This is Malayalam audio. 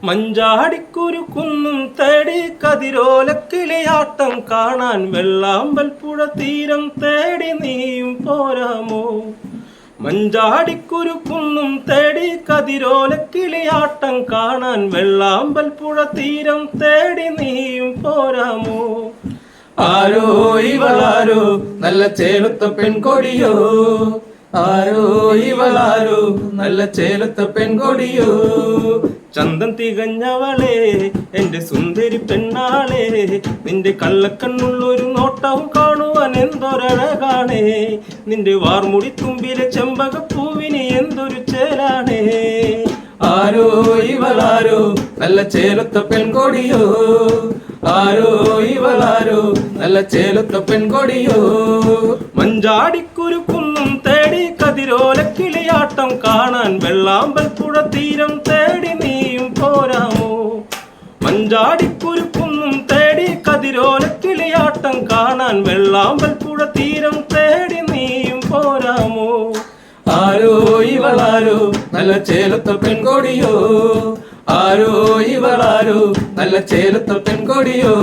മഞ്ചാടിക്കുരുക്കുന്നും തേടി കതിരോലക്കിളിയാട്ടം കാണാൻ വെള്ളാമ്പൽ പുഴ തീരം തേടി നീയും പോരാമോ? മഞ്ചാടിക്കുരുക്കുന്നും തേടി കതിരോലക്കിളിയാട്ടം കാണാൻ വെള്ളാമ്പൽ പുഴ തീരം തേടി നീയും പോരാമോ? ആരോ ഇവളാരോ നല്ല ചേലത്ത പെൺകൊടിയോ, ആരോ ഇവളാരോ നല്ല ചേലത്ത പെൺകൊടിയോ. ചന്തം തികഞ്ഞവളെ എന്റെ സുന്ദരി പെണ്ണാളെ, നിന്റെ കള്ളക്കണ്ണുള്ളൊരു നോട്ടവും കാണുവാൻ എന്തൊരഴകാണേ. നിന്റെ വാർമുടി തുമ്പിലെ ചെമ്പകപ്പൂവിന് എന്തൊരു ചേലാണേ. ആരോ ഇവളാരോ നല്ല ചേലത്ത പെൺകൊടിയോ, ആരോ ഇവളാരോ നല്ല ചേലത്ത പെൺകൊടിയോ. മഞ്ചാടിക്കുരുക്കുന്നും തേടി കതിരോലക്കിളിയാട്ടം കാണാൻ വെള്ളാമ്പൽ പുഴ തീരം തേടി നീയും പോരാമോ? മഞ്ചാടിക്കുരുക്കുന്നും തേടി കതിരോലക്കിളിയാട്ടം കാണാൻ വെള്ളാമ്പൽ പുഴ തീരം തേടി നീയും പോരാമോ? ആരോ ഇവളാരോ നല്ല ചേലത്ത പെൺകൊടിയോ, ആരോ ഇവളാരോ നല്ല ചേലത്ത പെൺകൊടിയോ.